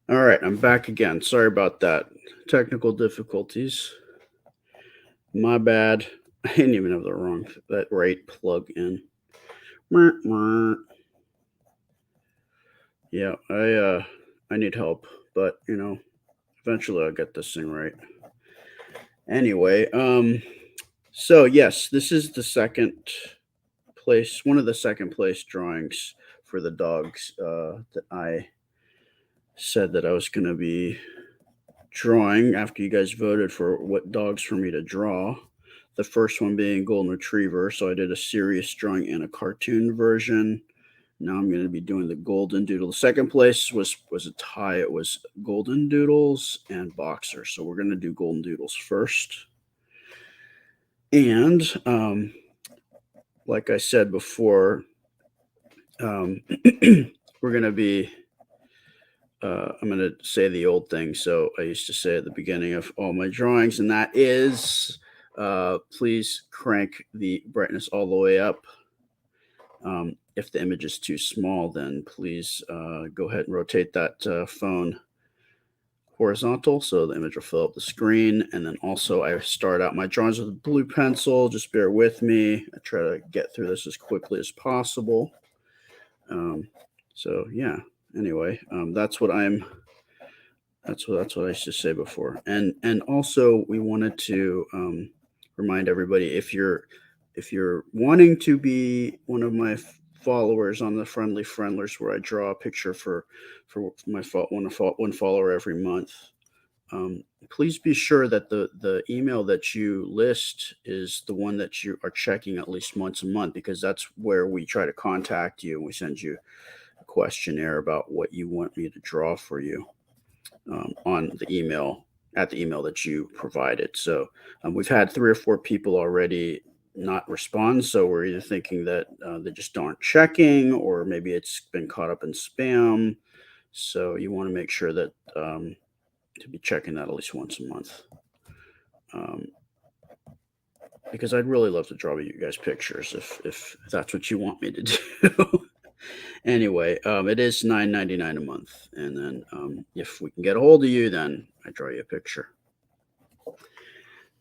All right, I'm back again. Sorry about that. Technical difficulties. My bad. I didn't even have that right plug in. Yeah, I need help, but eventually I'll get this thing right. Anyway, so yes, this is the second place, one of the second place drawings for the dogs that I said that I was going to be drawing after you guys voted for what dogs for me to draw. The first one being Golden Retriever. So I did a serious drawing and a cartoon version. Now I'm going to be doing the Golden Doodle. The second place was a tie. It was Golden Doodles and Boxer. So we're going to do Golden Doodles first. And like I said before, we're going to be I'm going to say the old thing. So I used to say at the beginning of all my drawings, and that is please crank the brightness all the way up. If the image is too small, then please go ahead and rotate that phone horizontal so the image will fill up the screen. And then also I start out my drawings with a blue pencil. Just bear with me. I try to get through this as quickly as possible. So yeah. Anyway, that's what I used to say before. And also we wanted to remind everybody, if you're wanting to be one of my followers on the Friendly Friendlers, where I draw a picture for my one follower every month, please be sure that the email that you list is the one that you are checking at least once a month, because that's where we try to contact you and we send you a questionnaire about what you want me to draw for you on the email, at the email that you provided. So we've had 3 or 4 people already not respond. So we're either thinking that they just aren't checking, or maybe it's been caught up in spam. So you want to make sure that to be checking that at least once a month. Because I'd really love to draw you guys pictures if that's what you want me to do. Anyway, it is $9.99 a month, and then if we can get a hold of you, then I draw you a picture.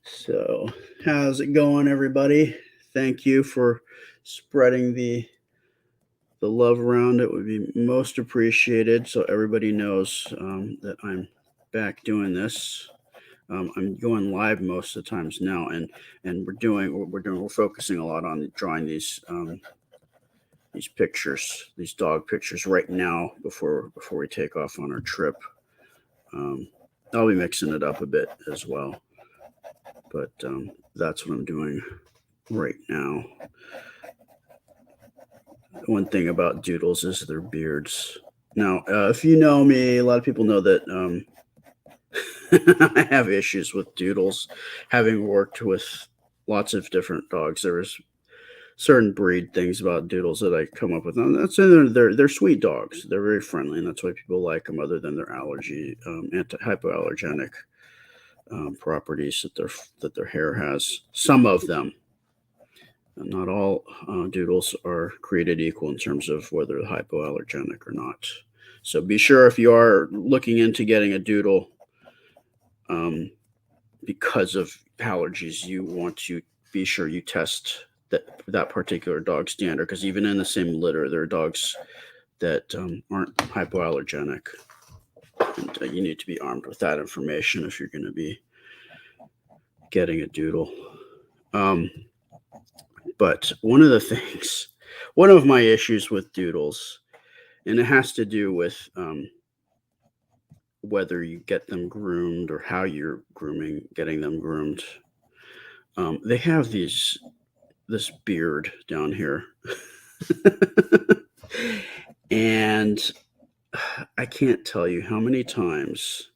So, how's it going, everybody? Thank you for spreading the love around. It would be most appreciated, so everybody knows that I'm back doing this. I'm going live most of the times now, and we're focusing a lot on drawing these pictures, these dog pictures right now before we take off on our trip. I'll be mixing it up a bit as well, but that's what I'm doing right now. One thing about Doodles is their beards. Now, if you know me, a lot of people know that I have issues with Doodles, having worked with lots of different dogs. There's certain breed things about Doodles that I come up with. And that's they're sweet dogs. They're very friendly, and that's why people like them. Other than their hypoallergenic properties that their hair has. Some of them, not all Doodles are created equal in terms of whether they're hypoallergenic or not. So be sure, if you are looking into getting a Doodle, because of allergies, you want to be sure you test that particular dog standard, because even in the same litter, there are dogs that aren't hypoallergenic, and you need to be armed with that information if you're going to be getting a Doodle. But one of my issues with Doodles, and it has to do with whether you get them groomed or how you're getting them groomed. They have this beard down here. And I can't tell you how many times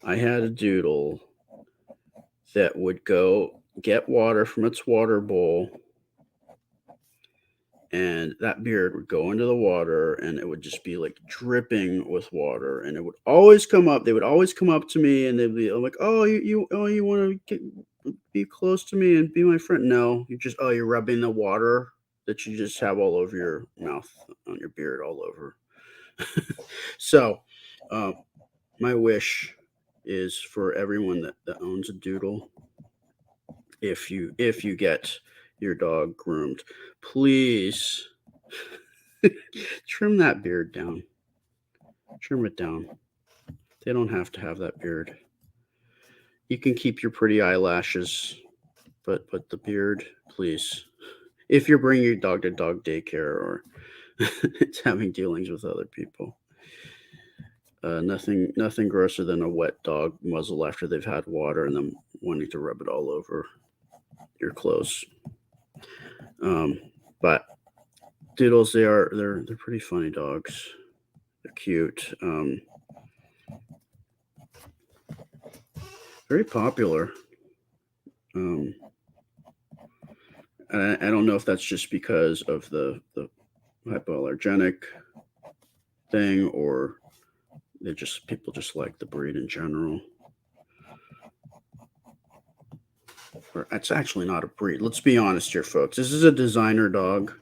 I had a Doodle that would go get water from its water bowl, and that beard would go into the water, and it would just be like dripping with water, and it would always come up. They would always come up to me, and they'd be like, "Oh, you want to be close to me and be my friend?" No, you're rubbing the water that you just have all over your mouth, on your beard, all over. So, my wish is for everyone that owns a doodle, if you get your dog groomed, please trim that beard down. Trim it down. They don't have to have that beard. You can keep your pretty eyelashes, but the beard, please. If you're bringing your dog to dog daycare or it's having dealings with other people. Nothing grosser than a wet dog muzzle after they've had water and then wanting to rub it all over your clothes. But Doodles, they're pretty funny dogs. They're cute. Very popular. And I don't know if that's just because of the hypoallergenic thing, or people just like the breed in general. Or it's actually not a breed. Let's be honest here, folks. This is a designer dog,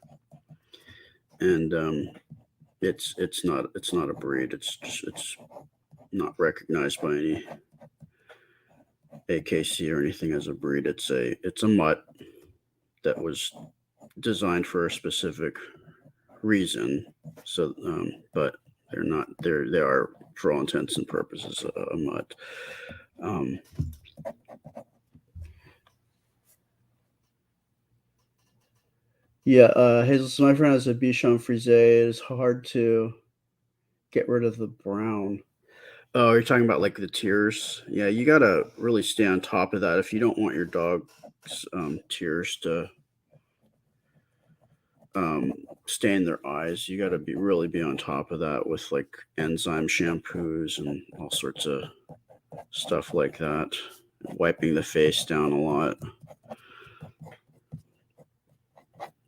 and it's not a breed. It's not recognized by any AKC or anything as a breed. It's a mutt that was designed for a specific reason. So, but they're not. They are, for all intents and purposes, a mutt. Yeah, Hazel, so my friend has a Bichon Frise. It is hard to get rid of the brown. Oh, you're talking about like the tears? Yeah, you gotta really stay on top of that if you don't want your dog's tears to stain their eyes. You gotta really be on top of that with like enzyme shampoos and all sorts of stuff like that. Wiping the face down a lot.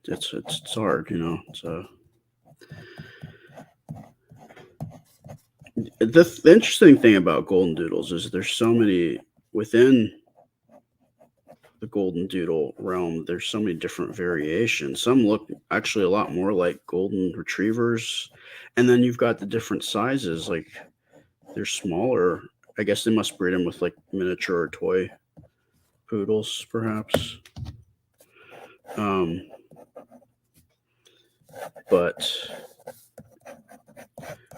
It's hard, you know. The interesting thing about golden doodles is there's so many within the golden doodle realm. There's so many different variations. Some look actually a lot more like golden retrievers, and then you've got the different sizes. Like they're smaller. I guess they must breed them with like miniature or toy poodles, perhaps. Um, but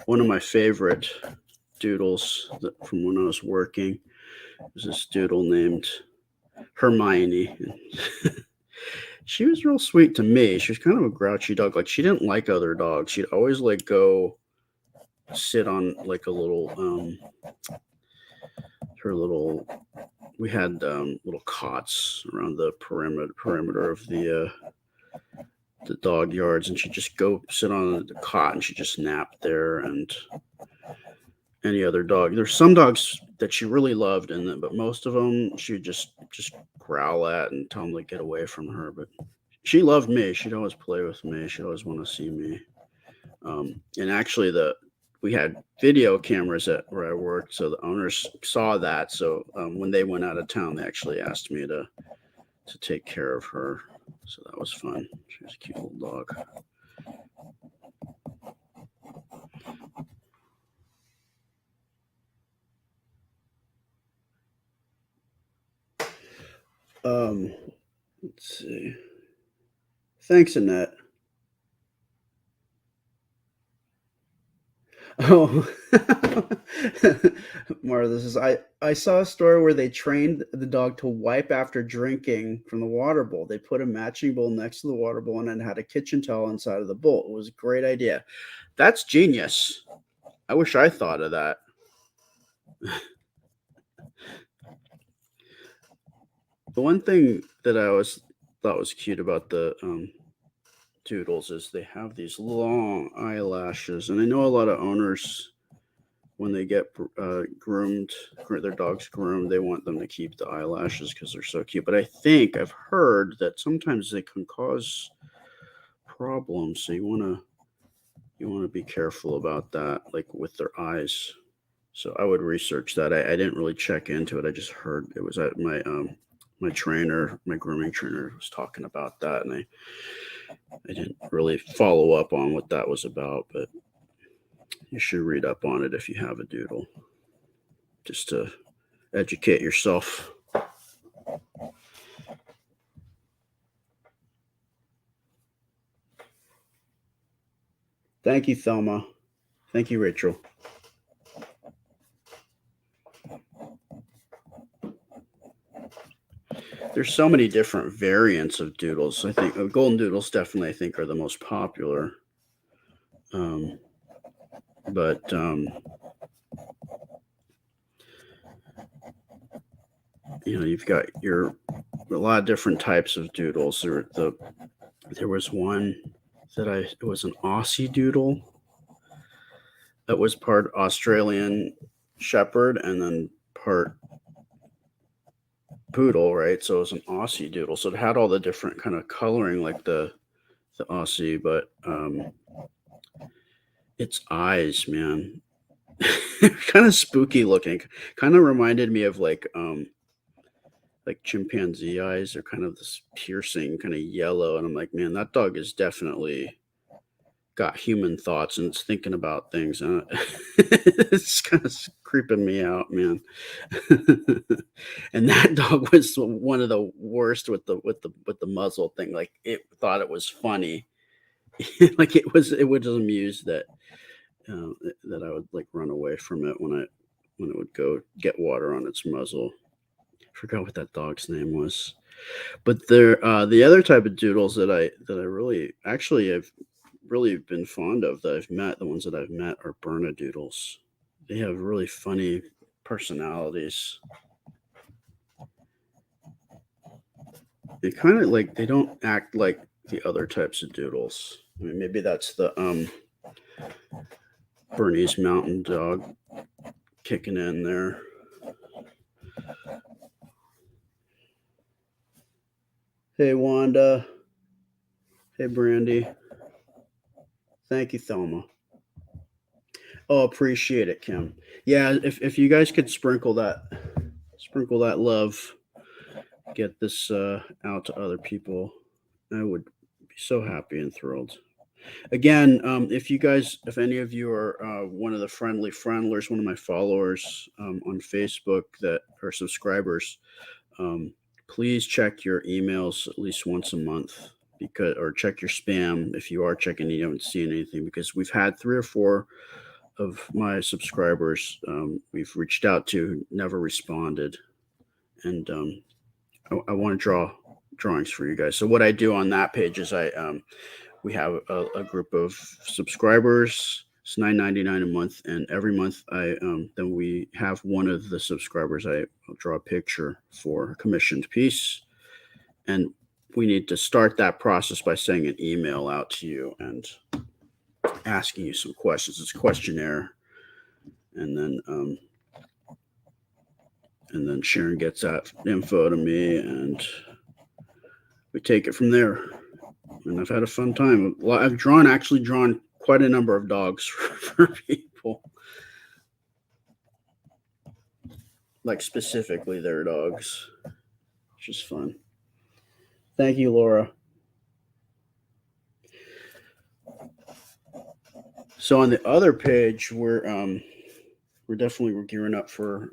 one of my favorite doodles from when I was working was this doodle named Hermione. She was real sweet to me. She was kind of a grouchy dog. Like she didn't like other dogs. She'd always like go sit on like a little her little we had little cots around the perimeter of the dog yards, and she'd just go sit on the cot and she'd just nap there. And any other dog, there's some dogs that she really loved, and but most of them she would just growl at and tell them to get away from her. But she loved me. She'd always play with me. She'd always want to see me. And actually, we had video cameras at where I worked, so the owners saw that. So when they went out of town, they actually asked me to take care of her. So that was fun. She was a cute little dog. Let's see. Thanks, Annette. Oh, Mara, this is I saw a story where they trained the dog to wipe after drinking from the water bowl. They put a matching bowl next to the water bowl and then had a kitchen towel inside of the bowl. It was a great idea. That's genius. I wish I thought of that. The one thing that I always thought was cute about the Doodles is they have these long eyelashes, and I know a lot of owners when they get groomed, their dogs groomed, they want them to keep the eyelashes because they're so cute. But I think I've heard that sometimes they can cause problems, so you want to be careful about that, like with their eyes. So I would research that. I didn't really check into it. I just heard it was at my trainer, my grooming trainer was talking about that, and I didn't really follow up on what that was about, but you should read up on it if you have a doodle. just to educate yourself. Thank you, Thelma. Thank you, Rachel. There's so many different variants of doodles. I think golden doodles definitely, I think, are the most popular. But you've got a lot of different types of doodles. There was one it was an Aussie doodle that was part Australian Shepherd and then part poodle, right? So it was an Aussie doodle. So it had all the different kind of coloring like the Aussie, but its eyes, man, kind of spooky looking. Kind of reminded me of like chimpanzee eyes. They're kind of this piercing, kind of yellow, and I'm like, man, that dog is definitely got human thoughts and it's thinking about things. It's kind of creeping me out, man. And that dog was one of the worst with the muzzle thing. Like it thought it was funny, like it was amused that that I would like run away from it when it would go get water on its muzzle. I forgot what that dog's name was. But the other type of doodles that I really actually have really been fond of that I've met, the ones that I've met are Bernedoodles. They have really funny personalities. They kind of like they don't act like the other types of doodles. I mean, maybe that's the Bernese Mountain Dog kicking in there. Hey Wanda. Hey Brandy. Thank you, Thelma. Oh, appreciate it, Kim. Yeah, if you guys could sprinkle that love, get this out to other people, I would be so happy and thrilled. Again, if any of you are one of the friendly friendlers, one of my followers on Facebook that are subscribers, um, please check your emails at least once a month or check your spam if you are checking and you haven't seen anything, because we've had 3 or 4 of my subscribers we've reached out to who never responded, and I want to draw drawings for you guys. So what I do on that page is we have a group of subscribers. It's $9.99 a month, and every month then we have one of the subscribers. I'll draw a picture for a commissioned piece, and we need to start that process by sending an email out to you and asking you some questions. It's a questionnaire, and then Sharon gets that info to me, and we take it from there. And I've had a fun time. I've actually drawn quite a number of dogs for people, like specifically their dogs, which is fun. Thank you, Laura. So on the other page, we're gearing up for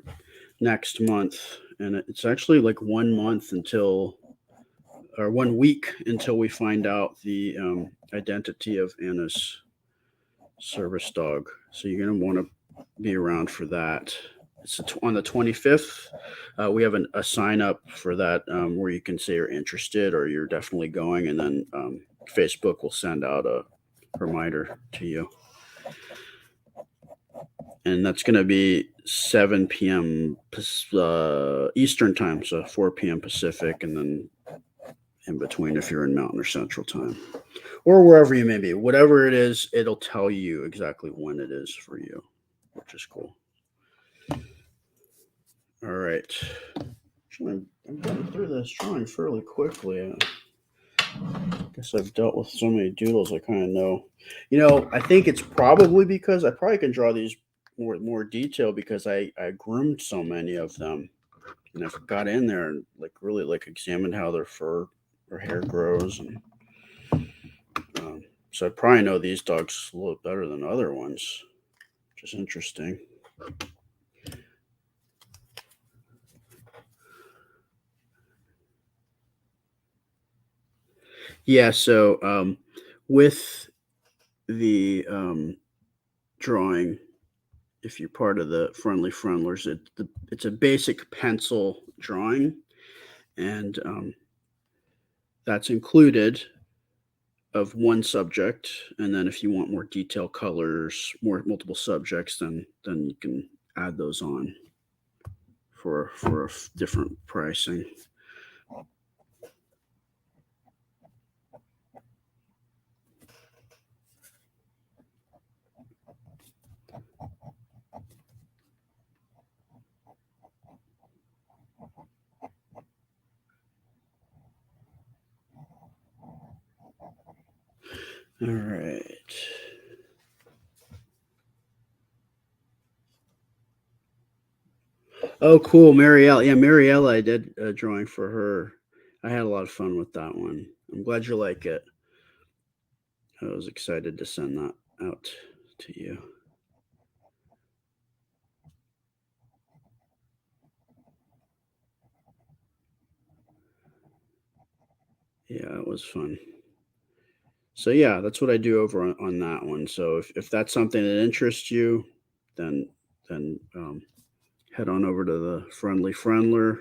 next month, and it's actually like 1 month or 1 week until we find out the identity of Anna's service dog. So you're going to want to be around for that. It's on the 25th. We have a sign up for that where you can say you're interested or you're definitely going, and then Facebook will send out a reminder to you. And that's going to be 7 p.m. Eastern time, so 4 p.m. Pacific, and then in between if you're in Mountain or Central time, or wherever you may be. Whatever it is, it'll tell you exactly when it is for you, which is cool. All right. I'm going through this drawing fairly quickly. I guess I've dealt with so many doodles I kind of know. I think it's probably because I probably can draw these more detail because I groomed so many of them, and I've got in there and like really like examined how their fur or hair grows, and so I probably know these dogs a little better than other ones, which is interesting. Yeah, so with the drawing, if you're part of the Friendly Friendlers, it's a basic pencil drawing, and that's included of one subject. And then if you want more detailed colors, more multiple subjects, then you can add those on for different pricing. All right. Oh, cool, Marielle. Yeah, Marielle, I did a drawing for her. I had a lot of fun with that one. I'm glad you like it. I was excited to send that out to you. Yeah, it was fun. So yeah, that's what I do over on that one. So if that's something that interests you, then then head on over to the Friendly Friendler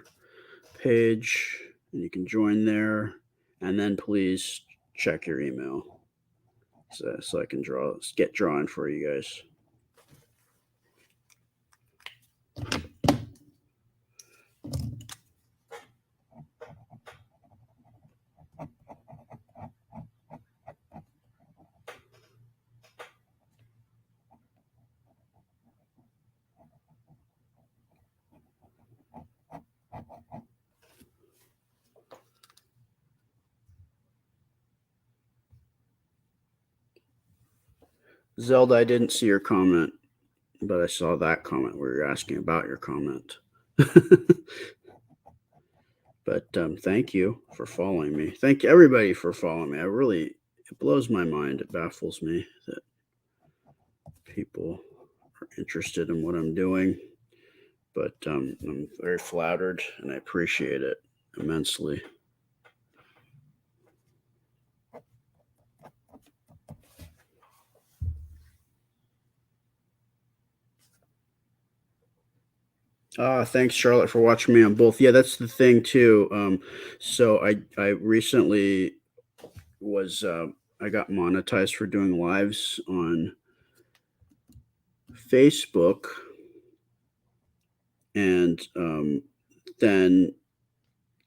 page and you can join there. And then please check your email so I can get drawing for you guys. Zelda, I didn't see your comment, but I saw that comment where you're asking about your comment. But thank you for following me. Thank everybody for following me. It blows my mind. It baffles me that people are interested in what I'm doing. But I'm very flattered and I appreciate it immensely. Thanks, Charlotte, for watching me on both. Yeah, that's the thing too. So I recently was I got monetized for doing lives on Facebook, and then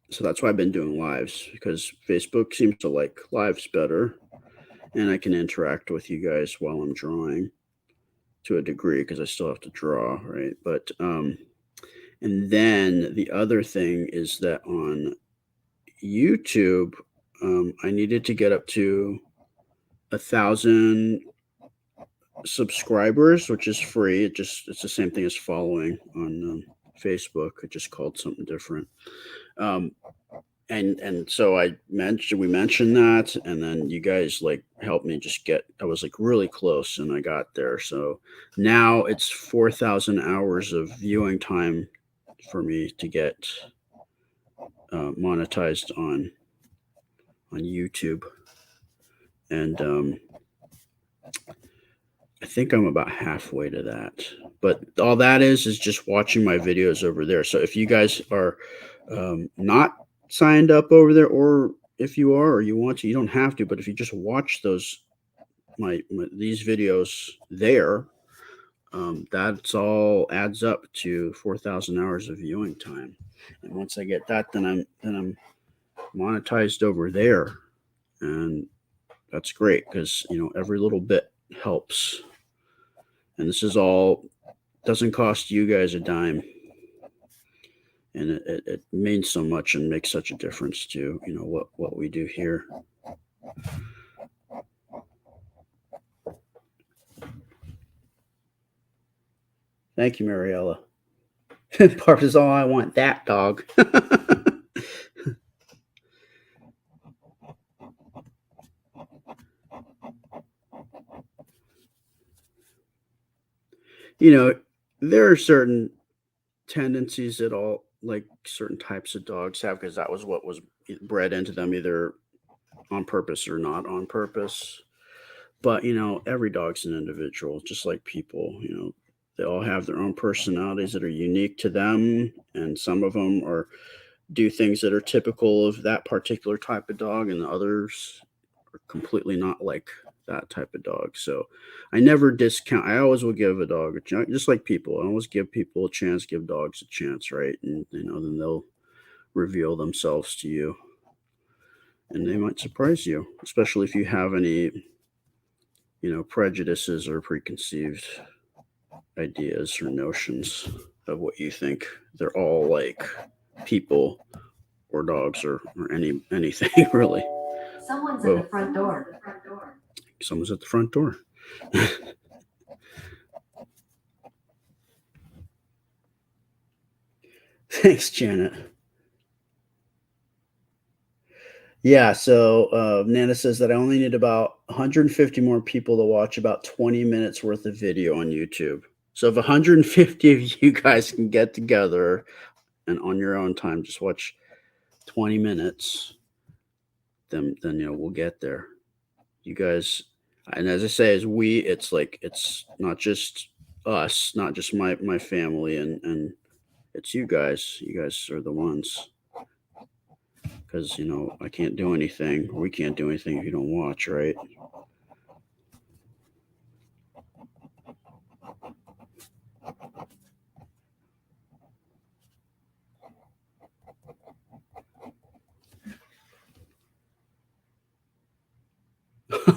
so that's why I've been doing lives because Facebook seems to like lives better, and I can interact with you guys while I'm drawing to a degree because I still have to draw, right? But and then the other thing is that on YouTube, I needed to get up to 1,000 subscribers, which is free. It's the same thing as following on Facebook. It just called something different. Um, and so we mentioned that, and then you guys like helped me just get. I was like really close, and I got there. So now it's 4,000 hours of viewing time for me to get monetized on YouTube, and I think I'm about halfway to that. But all that is just watching my videos over there. So if you guys are not signed up over there, or if you are or you want to, you don't have to. But if you just watch these videos there, that's all adds up to 4,000 hours of viewing time. And once I get that, then I'm monetized over there, and that's great because every little bit helps. And this is all doesn't cost you guys a dime, and it means so much and makes such a difference to what we do here. Thank you, Mariella. Part is all I want. That dog. you know, there are certain tendencies that all like certain types of dogs have because that was what was bred into them, either on purpose or not on purpose. But every dog's an individual, just like people. They all have their own personalities that are unique to them, and some of them are do things that are typical of that particular type of dog, and the others are completely not like that type of dog. So I never discount. I always will give a dog a chance, just like people. I always give people a chance, give dogs a chance, right? And then they'll reveal themselves to you, and they might surprise you, especially if you have any prejudices or preconceived ideas or notions of what you think they're all like people or dogs or anything really. Someone's at Well, the front door. someone's at the front door. Thanks, Janet. Yeah, so Nana says that I only need about 150 more people to watch about 20 minutes worth of video on YouTube. So if 150 of you guys can get together and on your own time just watch 20 minutes, then we'll get there. You guys, and as I say, as we, it's like it's not just us, not just my family, and it's you guys. You guys are the ones, because I can't do anything. We can't do anything if you don't watch, right?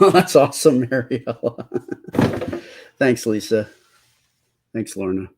That's awesome, Mariella. Thanks, Lisa. Thanks, Lorna.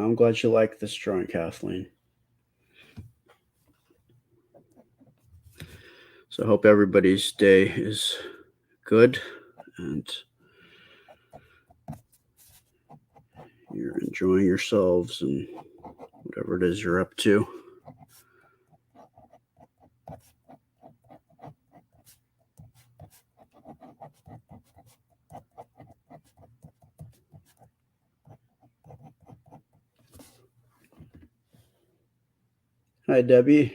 I'm glad you like this drawing, Kathleen. So I hope everybody's day is good and you're enjoying yourselves and whatever it is you're up to. Hi, Debbie.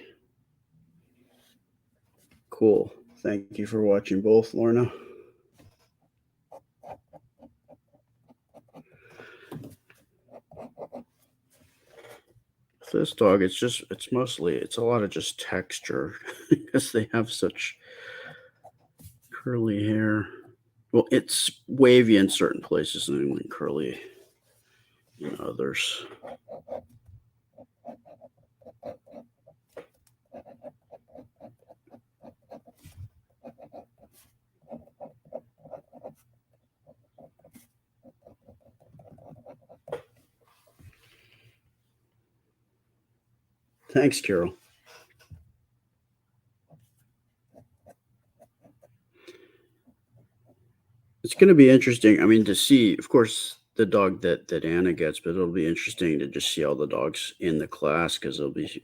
Cool. Thank you for watching both, Lorna. This dog, it's a lot of just texture because they have such curly hair. Well, it's wavy in certain places and curly in others. Thanks, Carol. It's going to be interesting. I mean, to see, of course, the dog that Anna gets, but it'll be interesting to just see all the dogs in the class because there'll be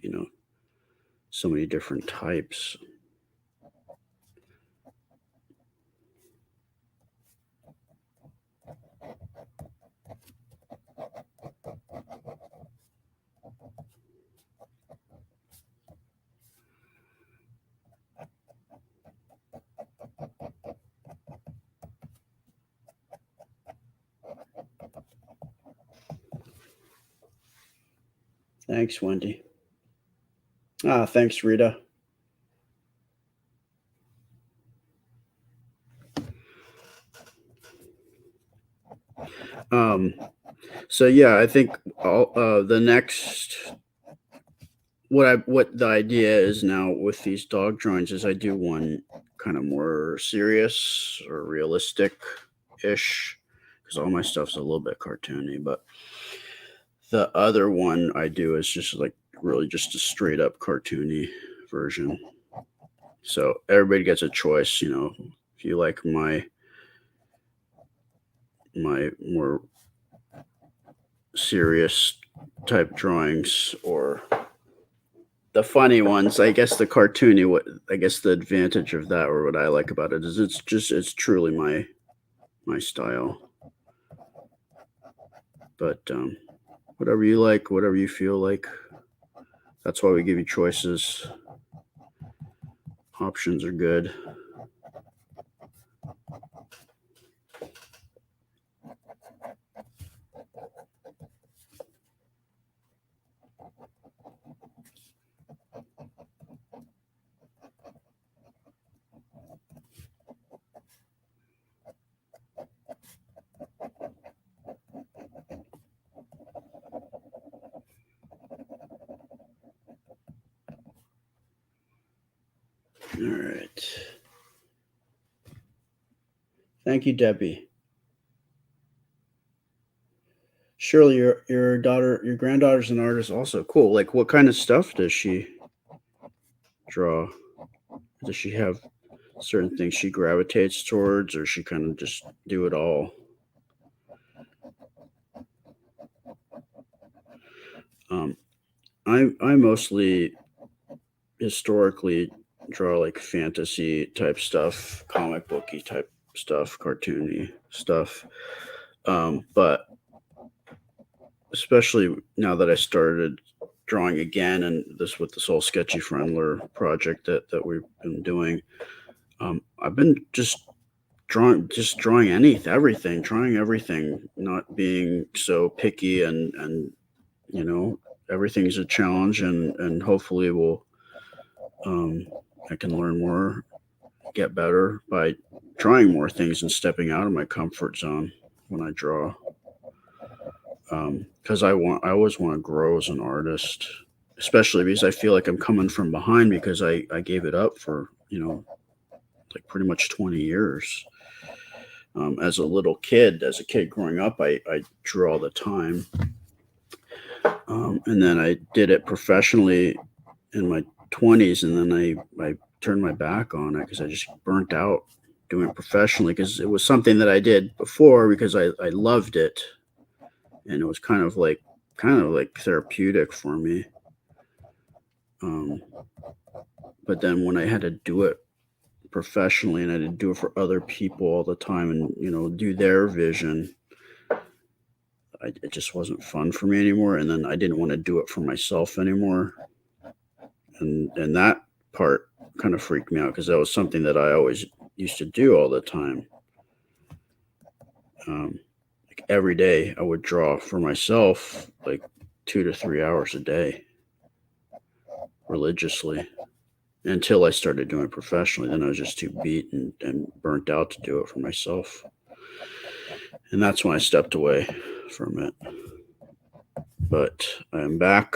so many different types. Thanks, Wendy. Thanks, Rita. Um, so yeah, I think the next what the idea is now with these dog drawings is I do one kind of more serious or realistic ish because all my stuff's a little bit cartoony, but the other one I do is just like really just a straight up cartoony version. So everybody gets a choice. If you like my more serious type drawings or the funny ones, I guess the cartoony, what I guess the advantage of that, or what I like about it, is it's truly my style. But whatever you like, whatever you feel like, that's why we give you choices. Options are good. All right. Thank you, Debbie. Shirley, your granddaughter's an artist also. Cool. Like, what kind of stuff does she draw? Does she have certain things she gravitates towards, or she kind of just do it all? Um, I mostly historically draw like fantasy type stuff, comic booky type stuff, cartoony stuff. But especially now that I started drawing again, and this with this whole sketchy friendler project that we've been doing, I've been drawing everything, trying everything, not being so picky, and you know everything's a challenge, and hopefully we'll I can learn more, get better by trying more things and stepping out of my comfort zone when I draw. Because I always want to grow as an artist, especially because I feel like I'm coming from behind because I gave it up for like pretty much 20 years. As a kid growing up, I drew all the time, and then I did it professionally in my 20s, and then I turned my back on it because I just burnt out doing it professionally, because it was something that I did before because I loved it, and it was kind of like therapeutic for me. Um, but then when I had to do it professionally and I had to do it for other people all the time, and do their vision, it just wasn't fun for me anymore. And then I didn't want to do it for myself anymore, and that part kind of freaked me out because that was something that I always used to do all the time. Like every day, I would draw for myself like 2 to 3 hours a day religiously until I started doing it professionally. Then I was just too beat and burnt out to do it for myself. And that's when I stepped away from it. But I'm back,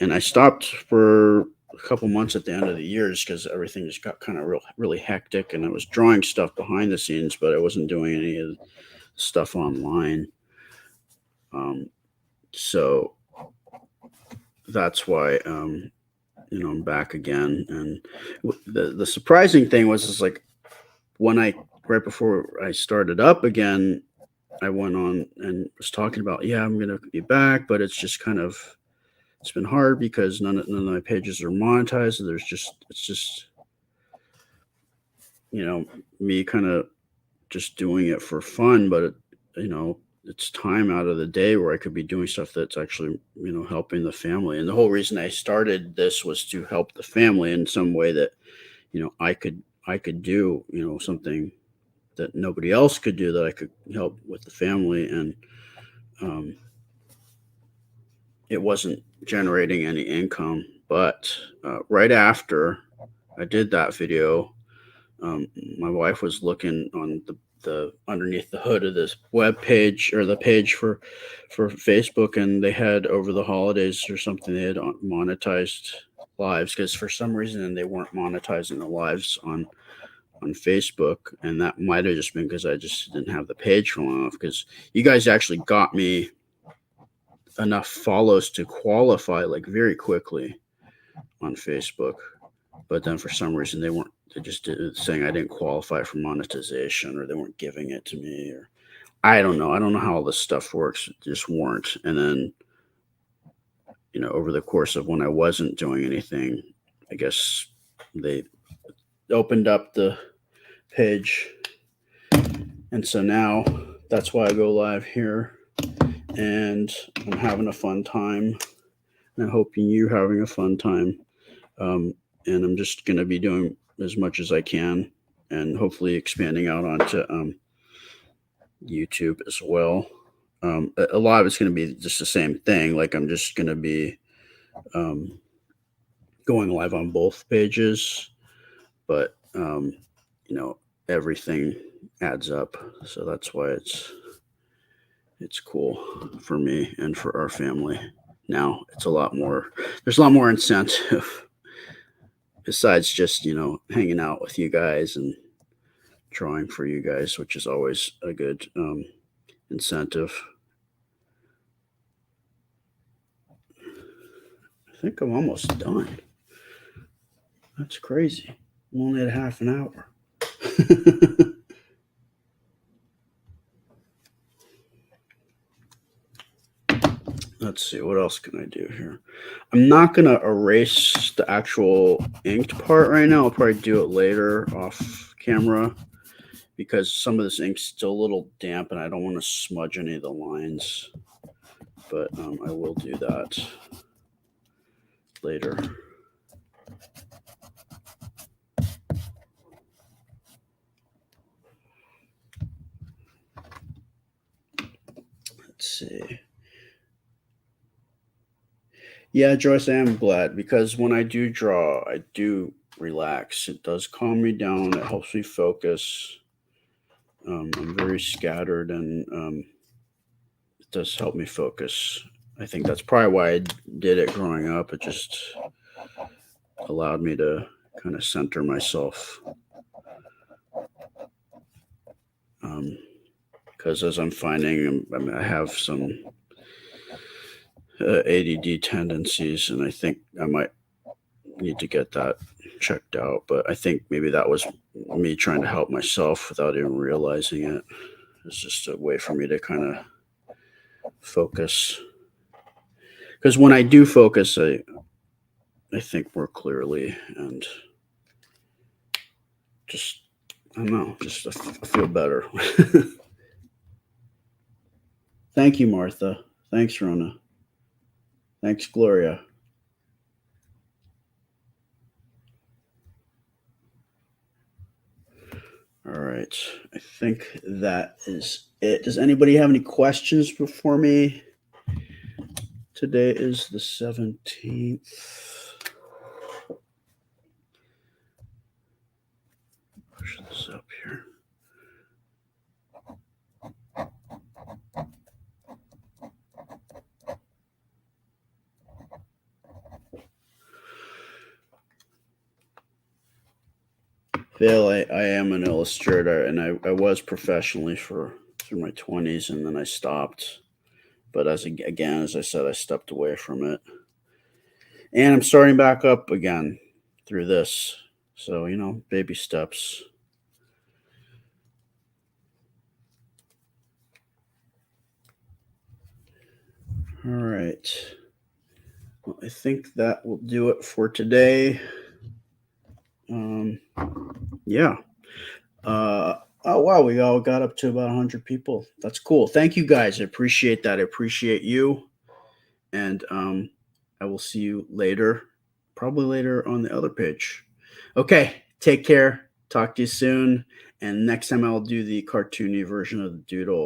and I stopped for a couple months at the end of the year just because everything just got kind of really hectic, and I was drawing stuff behind the scenes, but I wasn't doing any of the stuff online. So that's why I'm back again. And the surprising thing was like when I right before I started up again, I went on and was talking about, yeah, I'm gonna be back, but it's been hard because none of my pages are monetized. So it's just you know me kind of just doing it for fun, but it's time out of the day where I could be doing stuff that's actually helping the family. And the whole reason I started this was to help the family in some way that I could do something that nobody else could do, that I could help with the family. And um, it wasn't generating any income. But right after I did that video, my wife was looking on the underneath the hood of this web page, or the page for Facebook, and they had, over the holidays or something, they had monetized lives, because for some reason they weren't monetizing the lives on Facebook, and that might have just been because I just didn't have the page for long enough. Because you guys actually got me enough follows to qualify like very quickly on Facebook. but then for some reason they just did it saying I didn't qualify for monetization, or they weren't giving it to me, or I don't know. I don't know how all this stuff works. It just weren't. And then, over the course of when I wasn't doing anything, I guess they opened up the page. And so now that's why I go live here. And I'm having a fun time. And I'm hoping you're having a fun time. And I'm just going to be doing as much as I can, and hopefully expanding out onto YouTube as well. A lot of it's going to be just the same thing. Like, I'm just going to be going live on both pages, but everything adds up. So that's why it's cool for me and for our family. Now there's a lot more incentive besides just, hanging out with you guys and drawing for you guys, which is always a good incentive. I think I'm almost done. That's crazy. I'm only at half an hour. Let's see, what else can I do here? I'm not going to erase the actual inked part right now. I'll probably do it later off camera, because some of this ink's still a little damp and I don't want to smudge any of the lines. But I will do that later. Let's see. Yeah, Joyce, I am glad, because when I do draw, I do relax. It does calm me down. It helps me focus. I'm very scattered, and it does help me focus. I think that's probably why I did it growing up. It just allowed me to kind of center myself. Because as I'm finding, I have some ADD tendencies, and I think I might need to get that checked out. But I think maybe that was me trying to help myself without even realizing it. It's just a way for me to kind of focus. Because when I do focus, I think more clearly, and just, I don't know, just I feel better. Thank you, Martha. Thanks, Rona. Thanks, Gloria. All right. I think that is it. Does anybody have any questions before me? Today is the 17th. Push this up here. Phil, I am an illustrator, and I was professionally through my 20s, and then I stopped. But as I said, I stepped away from it, and I'm starting back up again through this. So, baby steps. All right. Well, I think that will do it for today. Yeah. Oh wow, we all got up to about 100 people. That's cool. Thank you guys. I appreciate that. I appreciate you. And I will see you later, probably later on the other page. Okay, take care. Talk to you soon. And next time I'll do the cartoony version of the doodle.